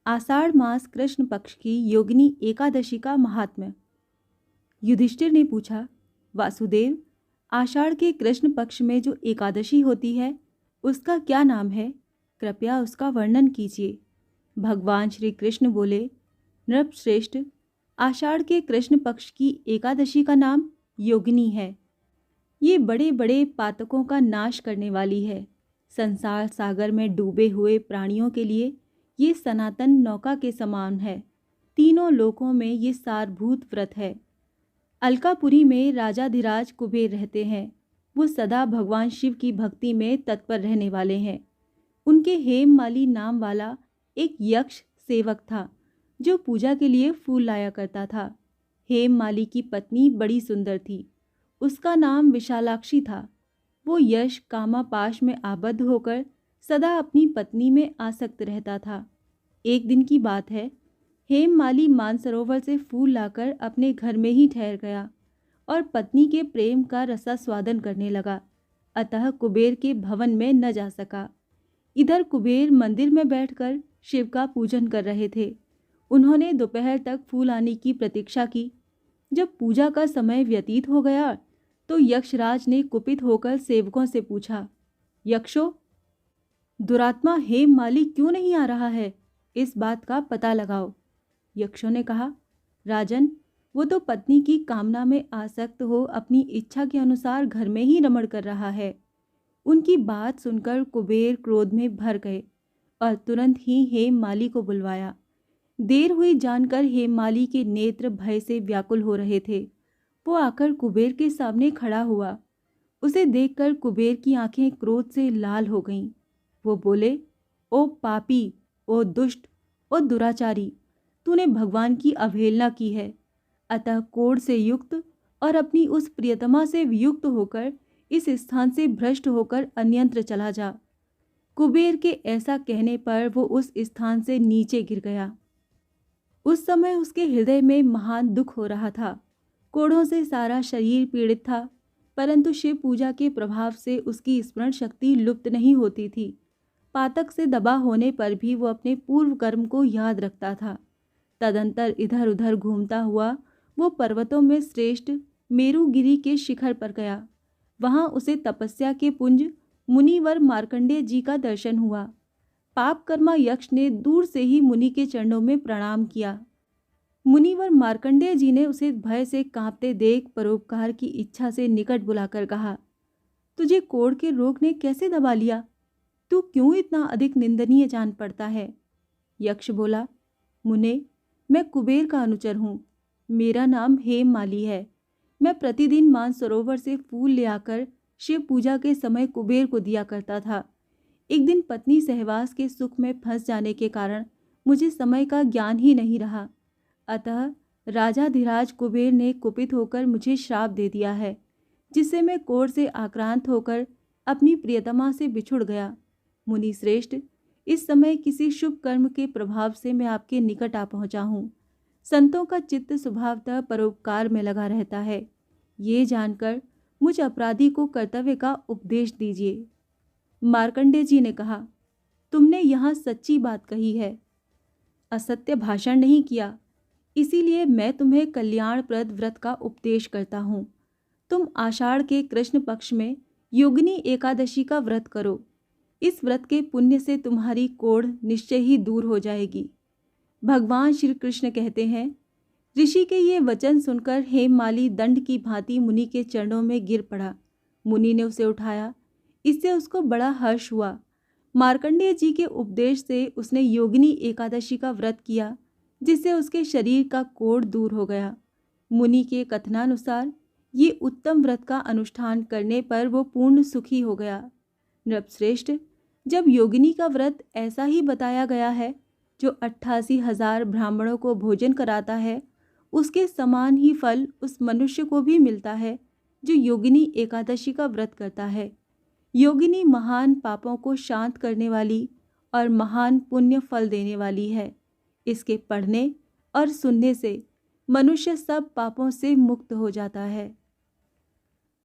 आषाढ़ मास कृष्ण पक्ष की योगिनी एकादशी का महात्म्य। युधिष्ठिर ने पूछा, वासुदेव, आषाढ़ के कृष्ण पक्ष में जो एकादशी होती है उसका क्या नाम है? कृपया उसका वर्णन कीजिए। भगवान श्री कृष्ण बोले, नृपश्रेष्ठ, आषाढ़ के कृष्ण पक्ष की एकादशी का नाम योगिनी है। ये बड़े बड़े पातकों का नाश करने वाली है। संसार सागर में डूबे हुए प्राणियों के लिए ये सनातन नौका के समान है। तीनों लोकों में ये सारभूत व्रत है। अलकापुरी में राजाधिराज कुबेर रहते हैं। वो सदा भगवान शिव की भक्ति में तत्पर रहने वाले हैं। उनके हेममाली नाम वाला एक यक्ष सेवक था जो पूजा के लिए फूल लाया करता था। हेममाली की पत्नी बड़ी सुंदर थी। उसका नाम विशालाक्षी था। वो यश कामापाश में आबद्ध होकर सदा अपनी पत्नी में आसक्त रहता था। एक दिन की बात है, हेममाली मानसरोवर से फूल लाकर अपने घर में ही ठहर गया और पत्नी के प्रेम का रसास्वादन करने लगा। अतः कुबेर के भवन में न जा सका। इधर कुबेर मंदिर में बैठकर शिव का पूजन कर रहे थे। उन्होंने दोपहर तक फूल आने की प्रतीक्षा की। जब पूजा का समय व्यतीत हो गया तो यक्षराज ने कुपित होकर सेवकों से पूछा, यक्षो, दुरात्मा हेममाली क्यों नहीं आ रहा है? इस बात का पता लगाओ। यक्षों ने कहा, राजन, वो तो पत्नी की कामना में आसक्त हो अपनी इच्छा के अनुसार घर में ही रमण कर रहा है। उनकी बात सुनकर कुबेर क्रोध में भर गए और तुरंत ही हेममाली को बुलवाया। देर हुई जानकर हेममाली के नेत्र भय से व्याकुल हो रहे थे। वो आकर कुबेर के सामने खड़ा हुआ। उसे देखकर कुबेर की आंखें क्रोध से लाल हो गईं। वो बोले, ओ पापी, ओ दुष्ट, ओ दुराचारी, तूने भगवान की अवहेलना की है। अतः कोढ़ से युक्त और अपनी उस प्रियतमा से वियुक्त होकर इस स्थान से भ्रष्ट होकर अन्यत्र चला जा। कुबेर के ऐसा कहने पर वो उस स्थान से नीचे गिर गया। उस समय उसके हृदय में महान दुख हो रहा था। कोढ़ों से सारा शरीर पीड़ित था, परंतु शिव पूजा के प्रभाव से उसकी स्मरण शक्ति लुप्त नहीं होती थी। पातक से दबा होने पर भी वो अपने पूर्व कर्म को याद रखता था। तदंतर इधर उधर घूमता हुआ वो पर्वतों में श्रेष्ठ मेरुगिरी के शिखर पर गया। वहां उसे तपस्या के पुंज मुनिवर मार्कंडेय जी का दर्शन हुआ। पापकर्मा यक्ष ने दूर से ही मुनि के चरणों में प्रणाम किया। मुनिवर मार्कंडेय जी ने उसे भय से कांपते देख परोपकार की इच्छा से निकट बुलाकर कहा, तुझे कोढ़ के रोग ने कैसे दबा लिया? तू क्यों इतना अधिक निंदनीय जान पड़ता है? यक्ष बोला, मुने, मैं कुबेर का अनुचर हूँ। मेरा नाम हेममाली है। मैं प्रतिदिन मानसरोवर से फूल ले आकर शिव पूजा के समय कुबेर को दिया करता था। एक दिन पत्नी सहवास के सुख में फंस जाने के कारण मुझे समय का ज्ञान ही नहीं रहा। अतः राजाधिराज कुबेर ने कुपित होकर मुझे श्राप दे दिया है, जिससे मैं कोढ़ से आक्रांत होकर अपनी प्रियतमा से बिछुड़ गया। मुनि श्रेष्ठ, इस समय किसी शुभ कर्म के प्रभाव से मैं आपके निकट आ पहुंचा हूँ। संतों का चित्त स्वभावतः परोपकार में लगा रहता है। ये जानकर मुझ अपराधी को कर्तव्य का उपदेश दीजिए। मार्कंडेय जी ने कहा, तुमने यहाँ सच्ची बात कही है, असत्य भाषण नहीं किया। इसीलिए मैं तुम्हें कल्याणप्रद व्रत का उपदेश करता हूँ। तुम आषाढ़ के कृष्ण पक्ष में योगिनी एकादशी का व्रत करो। इस व्रत के पुण्य से तुम्हारी कोढ़ निश्चय ही दूर हो जाएगी। भगवान श्री कृष्ण कहते हैं, ऋषि के ये वचन सुनकर हेममाली दंड की भांति मुनि के चरणों में गिर पड़ा। मुनि ने उसे उठाया। इससे उसको बड़ा हर्ष हुआ। मार्कंडेय जी के उपदेश से उसने योगिनी एकादशी का व्रत किया, जिससे उसके शरीर का कोढ़ दूर हो गया। मुनि के कथनानुसार ये उत्तम व्रत का अनुष्ठान करने पर वो पूर्ण सुखी हो गया। नृपश्रेष्ठ, जब योगिनी का व्रत ऐसा ही बताया गया है, जो 88,000 ब्राह्मणों को भोजन कराता है, उसके समान ही फल उस मनुष्य को भी मिलता है जो योगिनी एकादशी का व्रत करता है। योगिनी महान पापों को शांत करने वाली और महान पुण्य फल देने वाली है। इसके पढ़ने और सुनने से मनुष्य सब पापों से मुक्त हो जाता है।